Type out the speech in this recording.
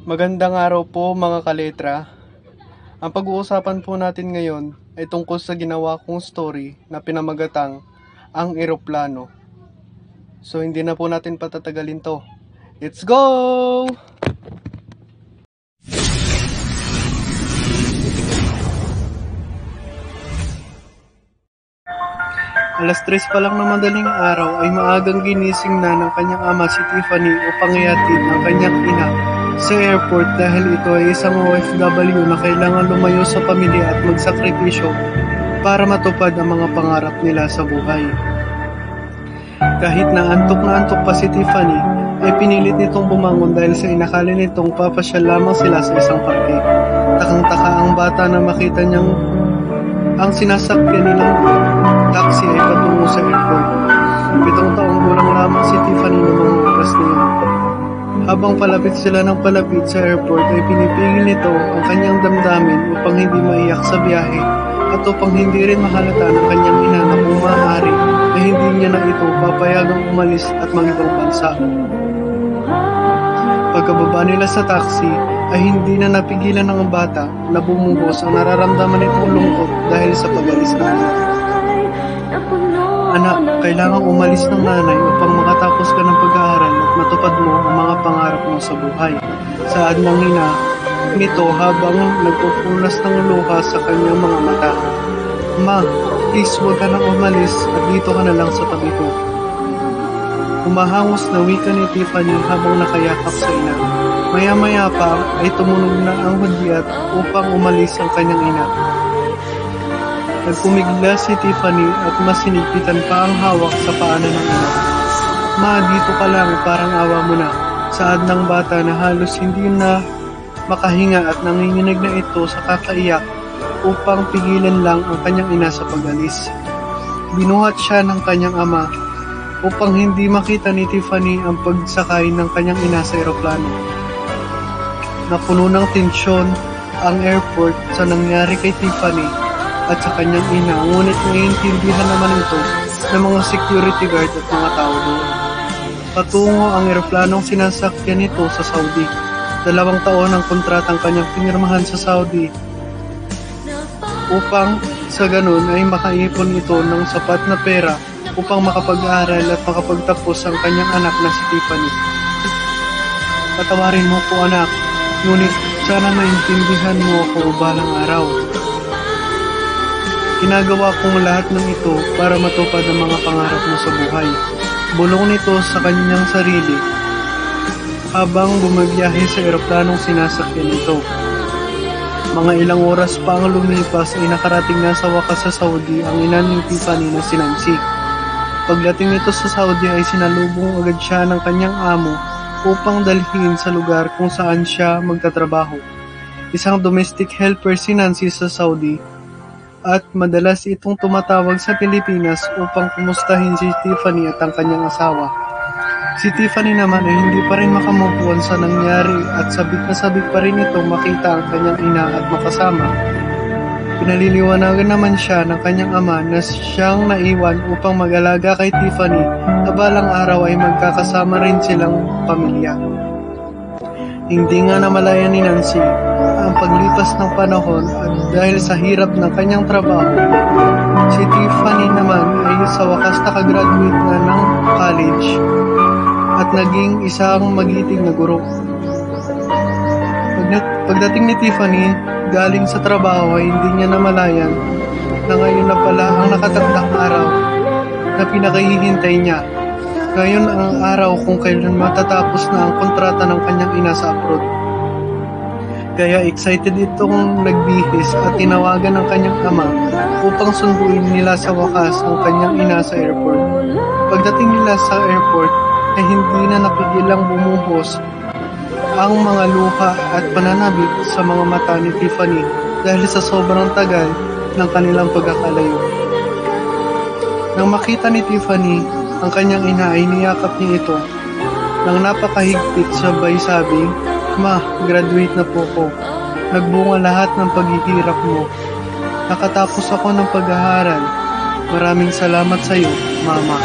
Magandang araw po mga kaletra. Ang pag-uusapan po natin ngayon ay tungkol sa ginawa kong story na pinamagatang Ang Eroplano. So hindi na po natin patatagalin to. Let's go! Alas 3 pa lang ng madaling araw ay maagang ginising na ng kanyang ama si Tiffany upang ihatid ang kanyang ina sa airport dahil ito ay isang OFW na kailangan lumayo sa pamilya at magsakripisyo para matupad ang mga pangarap nila sa buhay. Kahit na antok pa si Tiffany, ay pinilit nitong bumangon dahil sa inakala nitong papasyal lamang sila sa isang parke. Takang-taka ang bata na makita niyang ang sinasakyan nilang taxi ay patungo sa airport. 7 taong gulang lamang si Tiffany ng mga oras na yun. Habang palapit sila ng palapit sa airport ay pinipigil nito ang kanyang damdamin upang hindi maiyak sa biyahe at upang hindi rin mahalata ng kanyang ina na kung maaari na hindi niya na ito papayagang umalis at mag-ibang bansa. Pagkababa nila sa taxi ay hindi na napigilan ng bata na bumuhos ang nararamdaman nitong lungkot dahil sa pag-alis ng anak. Anak, kailangang umalis ng nanay upang makatapos ka ng pag-aaral at matupad mo ang mga pangarap mo sa buhay. Saad ng ina nito habang nagpupunas ng luha sa kanyang mga mata. Ma, please huwag ka nang umalis at dito ka na lang sa tabi ko. Humahangos na wika ni Tiffany habang nakayakap sa ina. Maya-maya pa ay tumunog na ang hudyat upang umalis ang kanyang ina. Nagpumigla si Tiffany at mas sinigpitan pa ang hawak sa paanan ng ina. Ma, dito ka lang, parang awa mo na. Saad ng bata na halos hindi na makahinga at nanginginig na ito sa kakaiyak upang pigilan lang ang kanyang ina sa pag-alis. Binuhat siya ng kanyang ama upang hindi makita ni Tiffany ang pagsakay ng kanyang ina sa eroplano. Napuno ng tensyon ang airport sa nangyari kay Tiffany at sa kanyang ina, ngunit naiintindihan naman ito ng mga security guard at mga tao doon. Patungo ang eroplanong sinasakyan nito sa Saudi. 2 taon ang kontratang kanyang pinirmahan sa Saudi upang sa ganun ay makaipon ito ng sapat na pera upang makapag-aral at makapagtapos ang kanyang anak na si Tiffany. Patawarin mo ko anak, ngunit sana maintindihan mo ako balang araw. Ginagawa kong lahat ng ito para matupad ang mga pangarap mo sa buhay. Bulong nito sa kanyang sarili habang bumabiyahe sa eroplanong sinasakyan nito. Mga ilang oras pa ang lumipas ay nakarating na sa wakas sa Saudi ang ina ni Tiffany na si Nancy. Pagdating nito sa Saudi ay sinalubong agad siya ng kanyang amo upang dalhin sa lugar kung saan siya magtatrabaho. Isang domestic helper si Nancy sa Saudi at madalas itong tumatawag sa Pilipinas upang kumustahin si Tiffany at ang kanyang asawa. Si Tiffany naman ay hindi pa rin makamupuan sa nangyari at sabik na sabik pa rin ito makita ang kanyang ina at makasama. Pinaliliwanagan naman siya ng kanyang ama na siyang naiwan upang mag-alaga kay Tiffany na balang araw ay magkakasama rin silang pamilya. Hindi nga namalaya ni Nancy ang paglipas ng panahon at dahil sa hirap ng kanyang trabaho, si Tiffany naman ay sa wakas nakagraduate na ng college at naging isang magiting na guro. Pagdating ni Tiffany galing sa trabaho ay hindi niya namalayan na ngayon na pala ang nakatandang araw na pinakahihintay niya. Ngayon ang araw kung kailan matatapos na ang kontrata ng kanyang ina sa abroad. Kaya excited itong nagbihis at tinawagan ng kanyang ama upang sunduin nila sa wakas ang kanyang ina sa airport. Pagdating nila sa airport ay hindi na napigilang bumuhos ang mga luha at pananabik sa mga mata ni Tiffany dahil sa sobrang tagal ng kanilang pagkakalayo. Nang makita ni Tiffany ang kanyang ina ay niyakap niya ito. Nang napakahigpit sabay sabing, "Ma, graduate na po ko. Nagbunga lahat ng paghihirap mo. Nakatapos ako ng pag-aaral. Maraming salamat sa iyo, Mama."